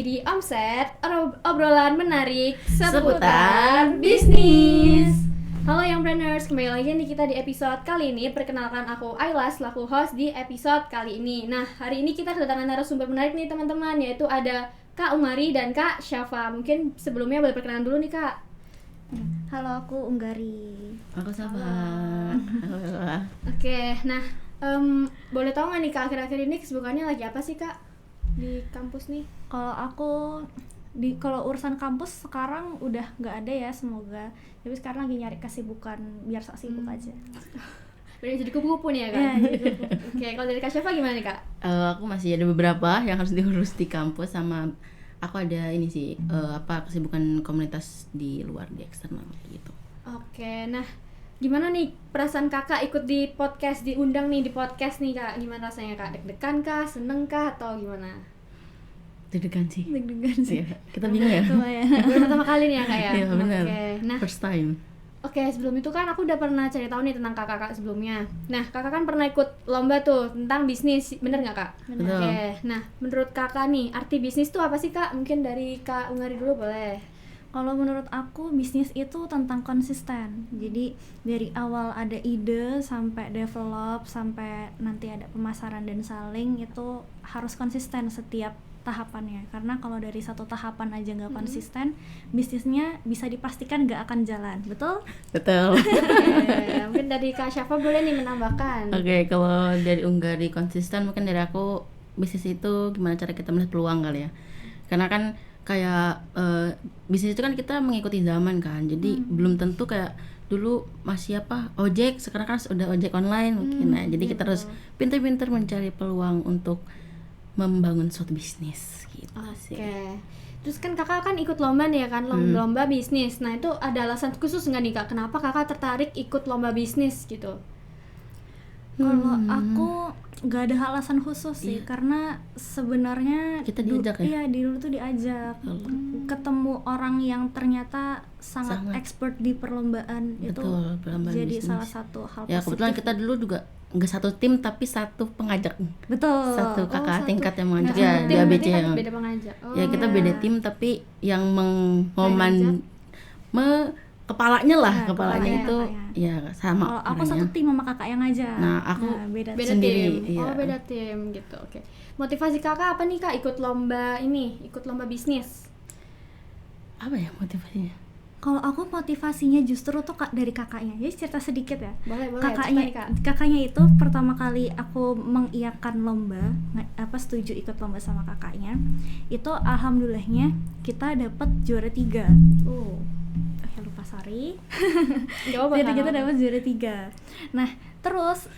lagi di Omset, obrolan menarik seputar bisnis. Halo Young Brainers, kembali lagi nih kita di episode kali ini. Perkenalkan aku Ayla selaku host di episode kali ini. Nah, hari ini kita kedatangan narasumber menarik nih teman-teman, yaitu ada Kak Ungari dan Kak Syafa. Mungkin sebelumnya boleh perkenalan dulu nih Kak. Halo, aku Ungari. Aku Syafa. Oke, nah boleh tahu nggak nih Kak, akhir-akhir ini kesibukannya lagi apa sih Kak di kampus nih? Kalau aku kalau urusan kampus sekarang udah nggak ada ya, semoga. Tapi sekarang lagi nyari kesibukan biar tak sibuk aja. Udah jadi kupu-kupu nih ya Kak? Iya, jadi kupu. Oke, kalau dari Kak Syafa gimana nih Kak? Aku masih ada beberapa yang harus diurus di kampus, sama aku ada ini sih kesibukan komunitas di luar, di eksternal gitu. Oke, nah gimana nih perasaan kakak ikut di podcast, diundang nih di podcast nih Kak? Gimana rasanya Kak? Deg-degan kah? Seneng kah? Atau gimana? Deg-degan sih. Deg-degan sih. Iya, kita bingung ya. Baru pertama kali nih ya Kak ya? Iya benar. Oke, nah First time. Oke, sebelum itu kan aku udah pernah cari tahu nih tentang kakak sebelumnya. Nah, kakak kan pernah ikut lomba tuh tentang bisnis, bener nggak Kak? Betul. Oke, nah menurut kakak nih, arti bisnis tuh apa sih Kak? Mungkin dari Kak Ungari dulu boleh. Kalau menurut aku bisnis itu tentang konsisten. Jadi dari awal ada ide sampai develop sampai nanti ada pemasaran dan saling, itu harus konsisten setiap tahapannya. Karena kalau dari satu tahapan aja nggak konsisten, bisnisnya bisa dipastikan nggak akan jalan. Betul? Betul. Oke, mungkin dari Kak Syafa boleh nih menambahkan. Oke, kalau dari Ungari konsisten, mungkin dari aku bisnis itu gimana cara kita melihat peluang kali ya. Karena kan kayak bisnis itu kan kita mengikuti zaman kan, jadi belum tentu kayak dulu masih ojek, sekarang kan sudah ojek online mungkin. Nah, jadi kita harus pintar-pintar mencari peluang untuk membangun suatu bisnis gitu sih. Oke. Terus kan kakak kan ikut lomba nih ya kan, lomba bisnis. Nah itu ada alasan khusus nggak nih Kak? Kenapa kakak tertarik ikut lomba bisnis gitu? Kalau aku nggak ada alasan khusus sih, karena sebenarnya Kita diajak ya? Iya, dulu tuh diajak ketemu orang yang ternyata sangat expert di perlombaan. Betul, itu perlombaan jadi bisnis. salah satu hal Ya kebetulan positif. kita dulu juga nggak satu tim tapi satu pengajak, Betul. satu kakak satu. tingkat yang mengajak Nah, ya tim di berarti ABC kan yang beda pengajak. Oh, ya kita iya. beda tim tapi yang kepalanya lah, Nah, kepalanya kepalanya, itu kakaknya. ya sama Kalau aku orangnya. satu tim sama kakak yang ngajak. Nah, aku beda. beda sendiri, tim. iya. Oh beda tim gitu. Oke. Motivasi kakak apa nih Kak ikut lomba ini, ikut lomba bisnis? Apa ya motivasinya? Kalau aku motivasinya justru tuh dari kakaknya. Jadi cerita sedikit ya. Boleh kakaknya cepetan, Kak. kakaknya itu pertama kali aku mengiyakan lomba, setuju ikut lomba sama kakaknya, itu alhamdulillahnya kita dapat juara 3. Lupa, sorry. Nggak apa-apa, Jadi Kak. kita dapat juara 3. Nah terus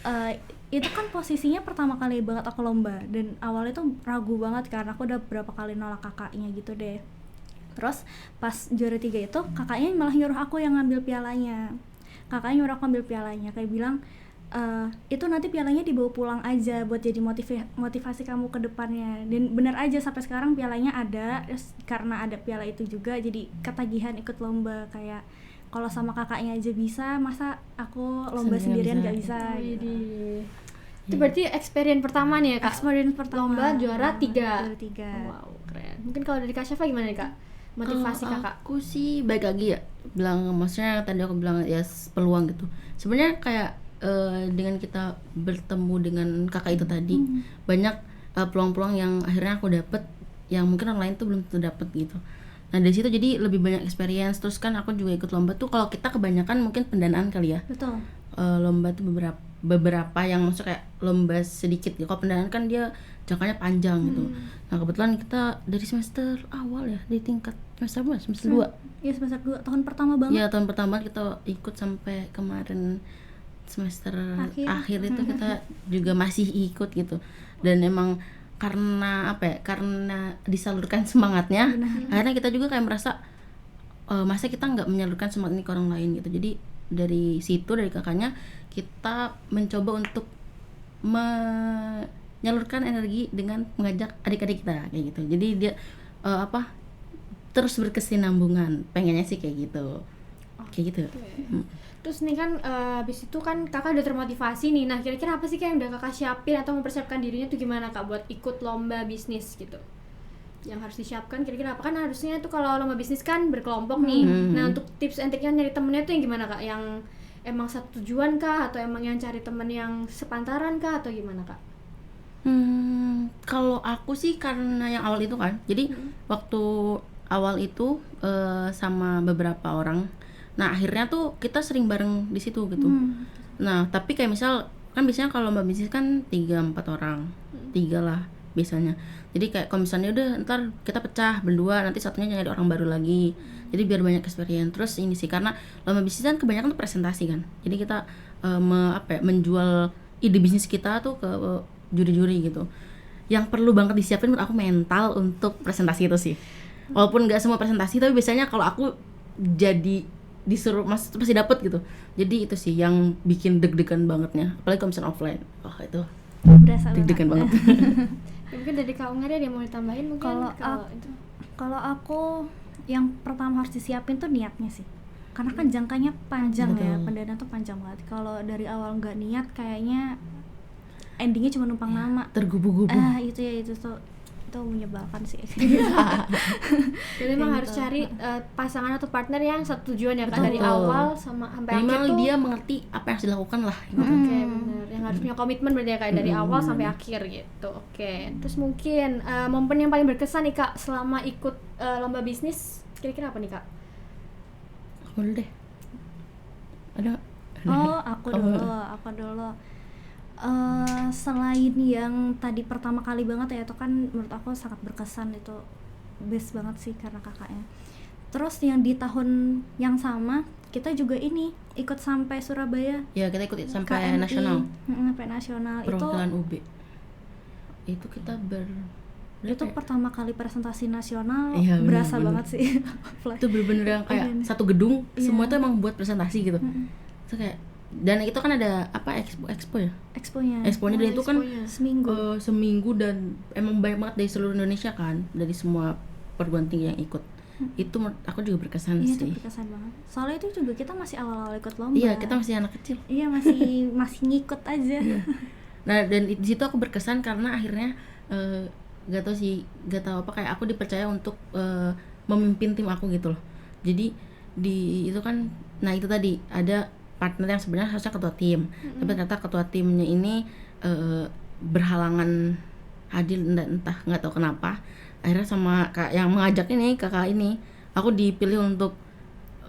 itu kan posisinya pertama kali banget aku lomba, dan awalnya tuh ragu banget karena aku udah berapa kali nolak kakaknya gitu deh. Terus pas juara 3 itu kakaknya malah nyuruh aku yang ngambil pialanya. Kakaknya nyuruh aku ambil pialanya, kayak bilang itu nanti pialanya dibawa pulang aja buat jadi motivasi kamu ke depannya. Dan benar aja sampai sekarang pialanya ada. Terus karena ada piala itu juga jadi ketagihan ikut lomba. Kayak kalau sama kakaknya aja bisa, masa aku lomba sendirian gak bisa gitu. Itu berarti experience pertama nih ya Kak? Experience pertama, lomba juara 3. Juara 3. Wow, keren. Mungkin kalau dari Kak Syafa gimana nih Kak? Motivasi Kalau kakak? aku sih baik lagi ya, maksudnya tadi aku bilang ya peluang gitu. Sebenarnya kayak dengan kita bertemu dengan kakak itu tadi, banyak peluang-peluang yang akhirnya aku dapet yang mungkin orang lain tuh belum tentu dapet gitu. Nah dari situ jadi lebih banyak experience. Terus kan aku juga ikut lomba tuh, kalau kita kebanyakan mungkin pendanaan kali ya. Betul. Lomba tuh beberapa yang masuk kayak lomba sedikit ya. Kalau pendanaan kan dia jangkanya panjang gitu. Nah kebetulan kita dari semester awal ya, di tingkat semester 2. Iya, semester 2, tahun pertama banget. Iya, tahun pertama kita ikut sampai kemarin semester akhir itu kita juga masih ikut gitu. Dan emang karena karena disalurkan semangatnya, akhirnya kita juga kayak merasa masa kita nggak menyalurkan semangat ini ke orang lain gitu. Jadi dari situ, dari kakaknya, kita mencoba untuk menyalurkan energi dengan mengajak adik-adik kita kayak gitu. Jadi dia terus berkesinambungan, pengennya sih kayak gitu. Kayak gitu. Terus nih kan abis itu kan kakak udah termotivasi nih. Nah kira-kira apa sih Kak yang udah kakak siapin atau mempersiapkan dirinya tuh gimana Kak buat ikut lomba bisnis gitu? yang harus disiapkan kira-kira apa? Kan harusnya tuh kalau lomba bisnis kan berkelompok nih. Nah untuk tips and triknya nyari temennya tuh yang gimana Kak? Yang emang satu tujuan kah? Atau emang yang cari temen yang sepantaran kah? Atau gimana Kak? Kalau aku sih karena yang awal itu kan, jadi waktu awal itu sama beberapa orang. Nah akhirnya tuh kita sering bareng di situ gitu. Nah tapi kayak misal kan biasanya kalau lomba bisnis kan 3-4 orang, 3 lah biasanya. Jadi kayak kalau misalnya udah ntar kita pecah berdua, nanti satunya nyari orang baru lagi. Jadi biar banyak experience. Terus ini sih karena lomba bisnis kan kebanyakan tuh presentasi kan. Jadi kita menjual ide bisnis kita tuh ke juri-juri gitu. Yang perlu banget disiapin menurut aku mental untuk presentasi itu sih. Walaupun nggak semua presentasi, tapi biasanya kalau aku jadi disuruh pasti dapet gitu. Jadi itu sih yang bikin deg-degan bangetnya. Apalagi kalau misalnya offline. Oh itu Berasa deg-degan banget. Ya, mungkin dari Kak Unga dia mau ditambahin mungkin Kalau aku yang pertama harus disiapin tuh niatnya sih. Karena kan jangkanya panjang ya, pendanaan tuh panjang banget. Kalau dari awal nggak niat kayaknya endingnya cuma numpang nama. Tergubu-gubu. Itu menyebalkan sih. Jadi memang harus cari pasangan atau partner yang satu tujuan ya Kak, dari awal sampai akhir memang tuh. dia mengerti apa yang harus dilakukan lah gitu. Oke, benar. Yang harus punya komitmen berarti ya Kak, dari awal sampai akhir gitu. Oke. Terus mungkin momen yang paling berkesan nih Kak selama ikut lomba bisnis kira-kira apa nih Kak? Aku dulu deh. Ada? Aku dulu. Selain yang tadi pertama kali banget ya, itu kan menurut aku sangat berkesan, itu best banget sih karena kakaknya. Terus yang di tahun yang sama kita juga ini ikut sampai Surabaya. Ya kita ikut sampai KMI, nasional. Sampai nasional Perwakilan UB. Itu kita itu pertama kali presentasi nasional. Iya, berasa bener. banget sih. Itu bener-bener yang kayak satu gedung semua tuh emang buat presentasi gitu. Itu kayak, dan itu kan ada apa expo ya? Exponya dan itu kan seminggu dan emang banyak banget dari seluruh Indonesia kan, dari semua perguruan tinggi yang ikut. Itu aku juga berkesan sih. Itu berkesan banget. Soalnya itu juga kita masih awal-awal ikut lomba. Iya, kita masih anak kecil. Iya, masih ngikut aja. Nah, dan di situ aku berkesan karena akhirnya gak tau apa kayak aku dipercaya untuk memimpin tim aku gitu loh. Jadi itu kan, nah itu tadi ada partner yang sebenarnya harusnya ketua tim, tapi ternyata ketua timnya ini berhalangan hadir, entah nggak tahu kenapa. Akhirnya sama kak yang mengajak ini, kakak ini, aku dipilih untuk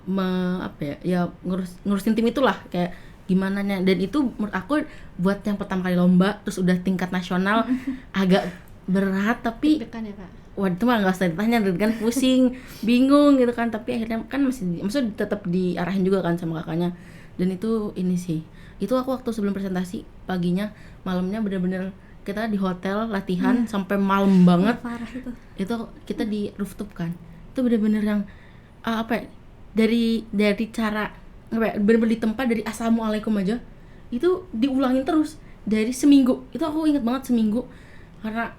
ngurusin tim itulah, kayak gimana nya. Dan itu menurut aku buat yang pertama kali lomba terus udah tingkat nasional agak berat, tapi Deg-degan ya Kak? Wah itu mah nggak usah ditanya kan, pusing, bingung gitu kan. Tapi akhirnya kan maksudnya tetap diarahin juga kan sama kakaknya. Dan itu ini sih, itu aku waktu sebelum presentasi paginya, malamnya bener-bener kita di hotel latihan sampai malam banget. Parah itu. Itu kita di rooftop kan, itu bener-bener yang dari cara bener-bener di tempat, dari assalamualaikum aja itu diulangin terus dari seminggu. Itu aku inget banget seminggu, karena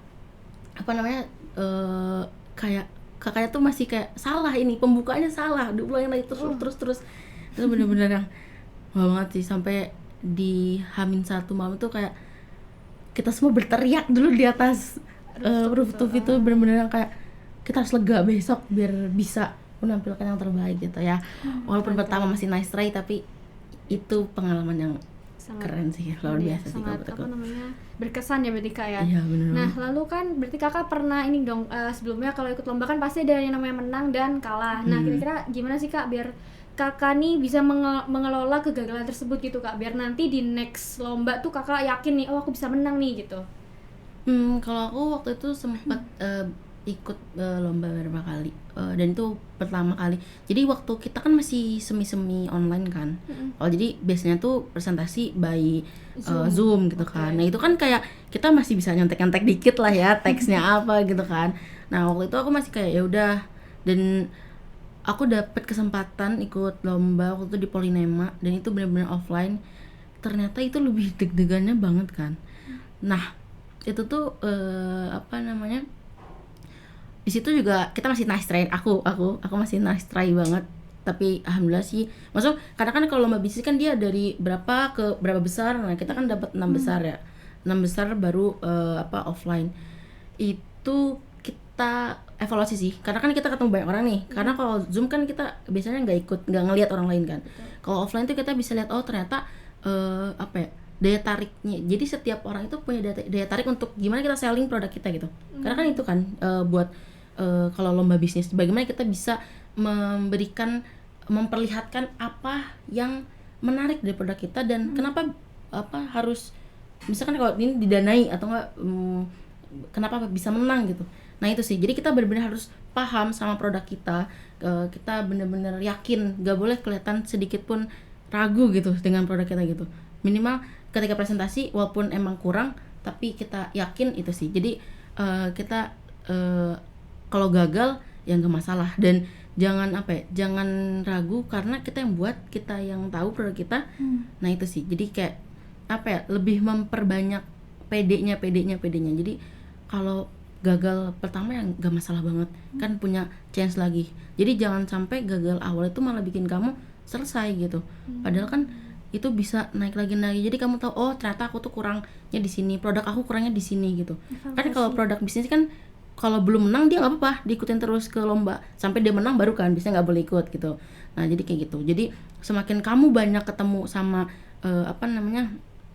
kayak kakaknya tuh masih kayak salah, ini pembukaannya salah, diulangin lagi terus. Itu bener-bener yang wah banget sih. Sampai di H-1 malam tuh kayak kita semua berteriak dulu di atas rooftop itu, bener-bener yang kayak kita harus lega besok biar bisa menampilkan yang terbaik gitu ya. Walaupun pertama masih nice try, tapi itu pengalaman yang keren sih, luar biasa sih kalau sangat berkesan ya berarti Kak ya. Iya bener. Nah lalu kan berarti kakak pernah ini dong, sebelumnya kalau ikut lomba kan pasti ada yang namanya menang dan kalah. Nah kira-kira gimana sih Kak biar kakak nih bisa mengelola kegagalan tersebut gitu Kak, biar nanti di next lomba tuh kakak yakin nih, oh aku bisa menang nih gitu. Kalau aku waktu itu sempat ikut lomba beberapa kali, dan itu pertama kali. Jadi waktu kita kan masih semi online kan. Jadi biasanya tuh presentasi by Zoom gitu kan. Nah itu kan kayak kita masih bisa nyontek-nyontek dikit lah ya, teksnya apa gitu kan. Nah waktu itu aku masih kayak ya udah, dan aku dapet kesempatan ikut lomba waktu itu di Polinema, dan itu benar-benar offline. Ternyata itu lebih deg-degannya banget kan. Nah itu tuh di situ juga kita masih nice try. Aku masih nice try banget. Tapi alhamdulillah sih, maksudnya karena kan kalau lomba bisnis kan dia dari berapa ke berapa besar. Nah kita kan dapat 6 besar ya, 6 besar baru offline. Itu kita evaluasi sih, karena kan kita ketemu banyak orang nih. Karena kalau Zoom kan kita biasanya nggak ngelihat orang lain kan. Kalau offline tuh kita bisa lihat, oh ternyata apa ya, daya tariknya. Jadi setiap orang itu punya daya tarik untuk gimana kita selling produk kita gitu. Karena kan itu kan buat kalau lomba bisnis, bagaimana kita bisa memperlihatkan apa yang menarik dari produk kita dan kenapa harus, misalkan kalau ini didanai atau enggak, kenapa bisa menang gitu. Nah itu sih, jadi kita benar-benar harus paham sama produk kita, kita benar-benar yakin, gak boleh kelihatan sedikit pun ragu gitu dengan produk kita gitu. Minimal ketika presentasi walaupun emang kurang tapi kita yakin, itu sih. Jadi kita kalau gagal ya nggak masalah, dan jangan jangan ragu karena kita yang buat, kita yang tahu produk kita. Nah itu sih, jadi kayak lebih memperbanyak pedenya. Jadi kalau gagal pertama yang nggak masalah banget, kan punya chance lagi. Jadi jangan sampai gagal awal itu malah bikin kamu selesai gitu. Padahal kan itu bisa naik lagi. Jadi kamu tahu, oh ternyata aku tuh kurangnya di sini, produk aku kurangnya di sini gitu. Kan kalau produk bisnis kan kalau belum menang dia nggak apa-apa, diikutin terus ke lomba sampai dia menang baru kan biasanya nggak boleh ikut gitu. Nah jadi kayak gitu. Jadi semakin kamu banyak ketemu sama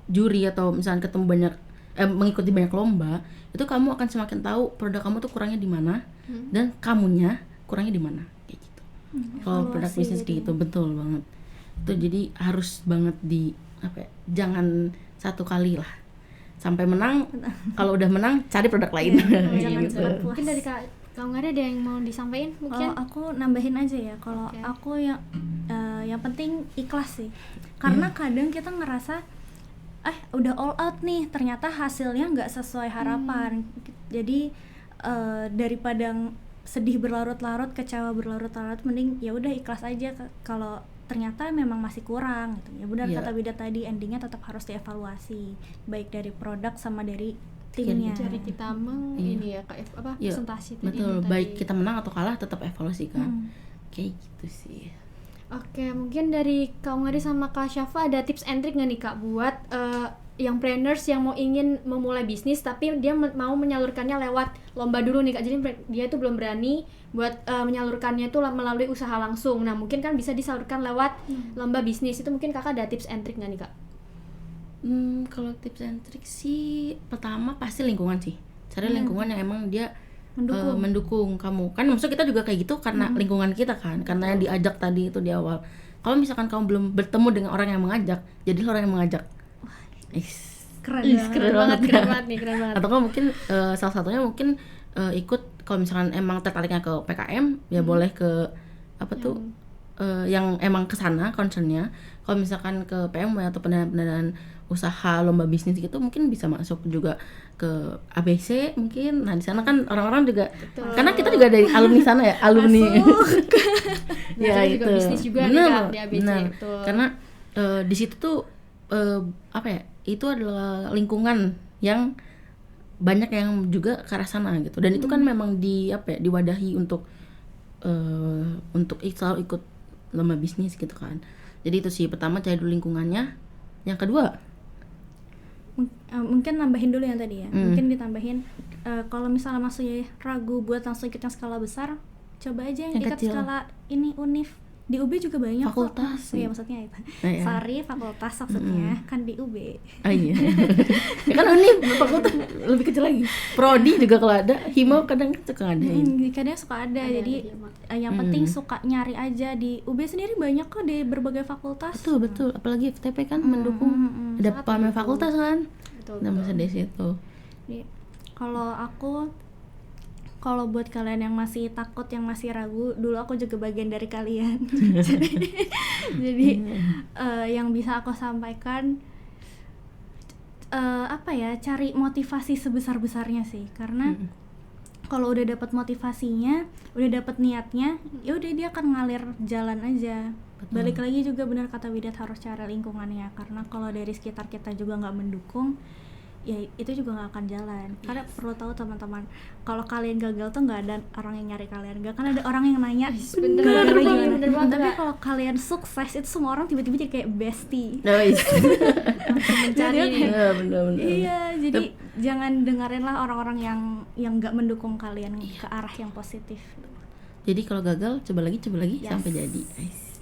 juri, atau misalnya ketemu banyak mengikuti banyak lomba, itu kamu akan semakin tahu produk kamu tuh kurangnya di mana dan kamunya kurangnya di mana kayak gitu. Kalau produk bisnis kayak gitu, betul banget. Itu jadi harus banget jangan satu kali lah sampai menang. Kalau udah menang cari produk lain. Jangan Gitu. cepat puas. Mungkin dari kalau nggak ada yang mau disampaikan mungkin. Kalau aku nambahin aja ya, kalau aku yang penting ikhlas sih, karena kadang kita ngerasa udah all out nih, ternyata hasilnya nggak sesuai harapan. Jadi daripada sedih berlarut-larut, kecewa berlarut-larut, mending ya udah ikhlas aja kalau ternyata memang masih kurang gitu. Ya benar kata Bida tadi, endingnya tetap harus dievaluasi, baik dari produk sama dari timnya. Dari kita ini ya presentasi tadi. Betul, baik kita menang atau kalah tetap evaluasi kan. Kayak gitu sih. Oke, mungkin dari Kak Ungari sama Kak Syafa ada tips and trick nggak nih Kak buat yang planners yang ingin memulai bisnis tapi dia mau menyalurkannya lewat lomba dulu nih Kak. Jadi dia itu belum berani buat menyalurkannya itu melalui usaha langsung. Nah mungkin kan bisa disalurkan lewat lomba bisnis. Itu mungkin Kakak ada tips and trick nggak nih Kak? Kalau tips and trick sih, pertama pasti lingkungan sih. Cari lingkungan yang emang dia mendukung kamu. Kan maksudnya kita juga kayak gitu karena lingkungan kita kan, karena yang diajak tadi itu di awal. Kalau misalkan kamu belum bertemu dengan orang yang mengajak, jadilah orang yang mengajak. Keren banget nih. Atau kan mungkin salah satunya mungkin ikut, kalau misalkan emang tertariknya ke PKM ya boleh ke yang emang kesana concernnya. Kalau misalkan ke PMW atau pendanaan usaha lomba bisnis gitu, mungkin bisa masuk juga ke ABC mungkin. Nah di sana kan orang-orang juga, karena kita juga dari alumni sana ya, alumni. Ya itu. Juga bisnis juga bener, di ABC. Karena di situ tuh itu adalah lingkungan yang banyak yang juga ke arah sana gitu. Dan itu kan memang diwadahi untuk selalu ikut lomba bisnis gitu kan. Jadi itu sih, pertama cari dulu lingkungannya. Yang kedua mungkin nambahin dulu yang tadi ya. Mungkin ditambahin kalau misalnya masih ragu buat langsung ikut yang skala besar, coba aja yang ikut kecil. skala ini UNIF. Di UB juga banyak fakultas. Iya maksudnya itu. Iya. Sorry, fakultas maksudnya kan di UB. Oh iya. Ya kan UNIF fakultas lebih kecil lagi. Prodi juga kalau ada, hima kadang suka ada. Kadang suka ada. Jadi yang penting suka nyari aja. Di UB sendiri banyak kok di berbagai fakultas. Betul, apalagi FTP kan mendukung. Ada pamer fakultas kan. Nah, masa di situ. Kalau buat kalian yang masih takut, yang masih ragu, dulu aku juga bagian dari kalian. jadi yang bisa aku sampaikan cari motivasi sebesar-besarnya sih, karena kalau udah dapat motivasinya, udah dapat niatnya, ya udah dia akan ngalir jalan aja. Balik lagi juga benar kata Widat, harus cari lingkungannya, karena kalau dari sekitar kita juga nggak mendukung, ya itu juga nggak akan jalan. Karena perlu tahu teman-teman, kalau kalian gagal tuh nggak ada orang yang nyari kalian, nggak kan ada orang yang nanya bener banget. Tapi kalau kalian sukses itu semua orang tiba-tiba jadi kayak bestie. Mencari bener. Iya, jangan dengerin lah orang-orang yang nggak mendukung kalian ke arah yang positif. Jadi kalau gagal coba lagi Yes. sampai jadi.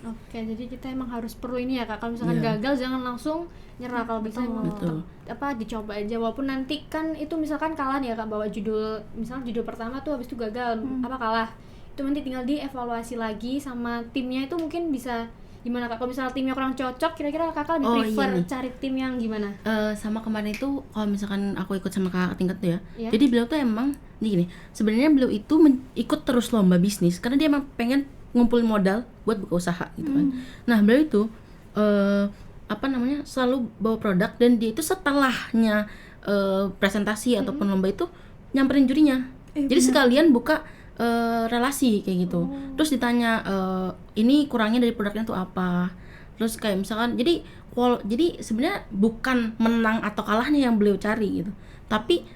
Oke, jadi kita emang harus perlu ini ya Kak. Kalau misalkan Iya. gagal jangan langsung nyerah, kalau bisa emang Betul. dicoba aja, walaupun nanti kan itu misalkan kalah nih ya Kak, bawa judul, misalnya judul pertama tuh habis itu gagal, kalah. Itu nanti tinggal dievaluasi lagi sama timnya, itu mungkin bisa gimana Kak? Kalau misalnya timnya kurang cocok, kira-kira Kakak lebih prefer nih. cari tim yang gimana? Sama kemarin itu kalau misalkan aku ikut sama kakak tingkat tuh ya, Iya. jadi beliau tuh emang gini, sebenarnya beliau itu ikut terus lomba bisnis karena dia emang pengen ngumpulin modal buat buka usaha gitu kan. Nah beliau itu selalu bawa produk, dan dia itu setelahnya presentasi ataupun lomba itu nyamperin jurinya, jadi sekalian buka relasi kayak gitu. Terus ditanya ini kurangnya dari produknya tuh apa, terus kayak misalkan jadi sebenarnya bukan menang atau kalahnya yang beliau cari gitu, tapi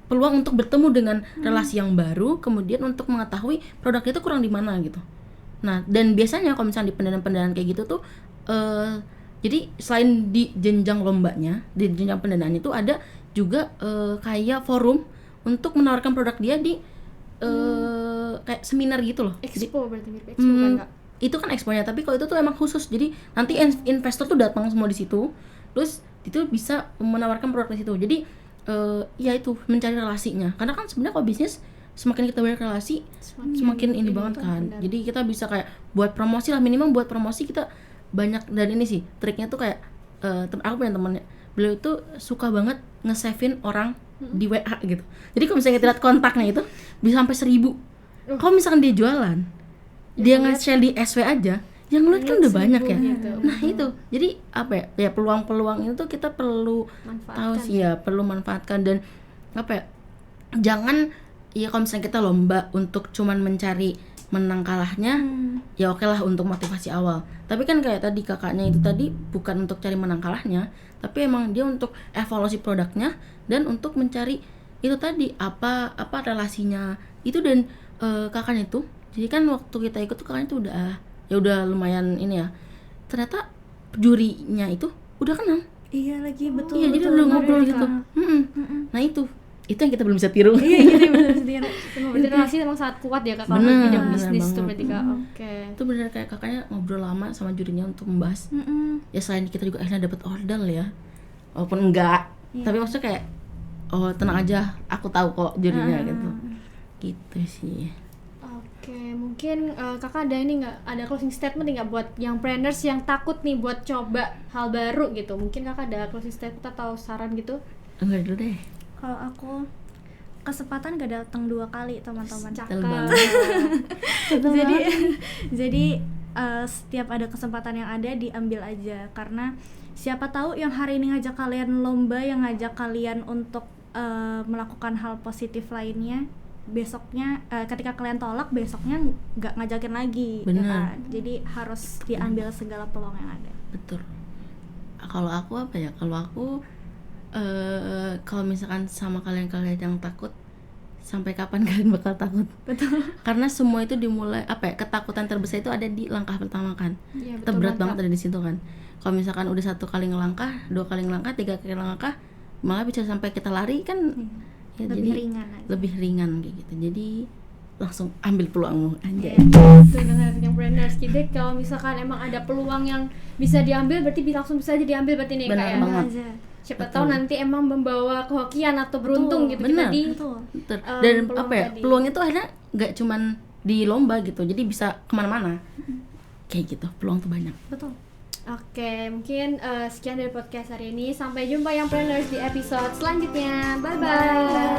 peluang untuk bertemu dengan relasi yang baru, kemudian untuk mengetahui produknya itu kurang di mana gitu. Nah, dan biasanya kalau misalnya di pendanaan kayak gitu tuh jadi selain di jenjang lombanya, di jenjang pendanaan itu ada juga kayak forum untuk menawarkan produk dia di kayak seminar gitu loh. Expo berarti mirip expo kan Kak? Itu kan expo-nya, tapi kalau itu tuh emang khusus. Jadi nanti investor tuh datang semua di situ. Terus itu bisa menawarkan produk di situ. Jadi ya itu mencari relasinya. Karena kan sebenarnya kalau bisnis semakin kita banyak relasi semakin ini banget kan. Benar. Jadi kita bisa kayak buat promosi lah, minimal buat promosi kita banyak. Dan ini sih triknya tuh kayak aku punya temennya, beliau itu suka banget nge-save-in orang di WA gitu. Jadi kalau misalnya kita lihat kontaknya itu bisa sampai 1000. Kalau misalkan dia jualan, dia nge-share di SW aja, yang ngeliat kan udah banyak ya. gitu. Nah itu, jadi apa ya peluang-peluang itu tuh kita perlu tahu sih ya, perlu manfaatkan. Dan apa ya, jangan ya kalau misalnya kita lomba untuk cuman mencari menang kalahnya, ya oke lah untuk motivasi awal. Tapi kan kayak tadi kakaknya itu tadi bukan untuk cari menang kalahnya, tapi emang dia untuk evaluasi produknya dan untuk mencari itu tadi apa relasinya itu. Dan kakaknya itu, jadi kan waktu kita ikut tuh kakaknya tuh udah lumayan ini ya, ternyata jurinya itu udah kenal. Iya lagi, betul. Iya, jadi betul, udah ngobrol betul, gitu. Kak. Nah itu yang kita belum bisa tiru. Iya, gitu benar sendiri. Berarti relasi emang sangat kuat ya Kak kalau Bener, bidang bener bisnis tuh banget. berarti Kak. Oke. Itu benar kayak kakaknya ngobrol lama sama jurinya untuk membahas. Ya selain kita juga akhirnya dapat order ya, walaupun enggak, tapi maksudnya kayak oh tenang aja, aku tahu kok jurinya gitu sih. Oke, mungkin Kakak ada ini nggak, ada closing statement nggak buat yang planners yang takut nih buat coba hal baru gitu? Mungkin Kakak ada closing statement atau saran gitu? Enggak dulu deh. Kalau aku, kesempatan gak datang 2 kali teman-teman. Betul banget. jadi setiap ada kesempatan yang ada diambil aja, karena siapa tahu yang hari ini ngajak kalian lomba, yang ngajak kalian untuk melakukan hal positif lainnya, besoknya ketika kalian tolak, besoknya nggak ngajakin lagi. Bener. Ya kan? Jadi harus diambil segala peluang yang ada. Betul. Kalau aku apa ya? Kalau aku kalau misalkan sama kalian yang takut, sampai kapan kalian bakal takut? Betul. Karena semua itu dimulai ketakutan terbesar itu ada di langkah pertama kan. Iya, Kita berat banget ada di situ kan. Kalau misalkan udah 1 kali ngelangkah, 2 kali ngelangkah, 3 kali ngelangkah, malah bisa sampai kita lari kan. Ya, Lebih jadi ringan aja. lebih ringan kayak gitu. Jadi langsung ambil peluangmu aja. Itu benar yang planners. Jadi kalau misalkan emang ada peluang yang bisa diambil, berarti langsung bisa aja diambil berarti nih Benar Kak ya. banget. Aja. Siapa tahu nanti emang membawa kehokian atau beruntung gitu benar. kita di Betul. Betul. peluang Dan tadi. peluang itu akhirnya nggak cuman di lomba gitu, jadi bisa kemana-mana kayak gitu. Peluang tuh banyak. Betul. Oke, mungkin sekian dari podcast hari ini. Sampai jumpa yang planners di episode selanjutnya. Bye bye.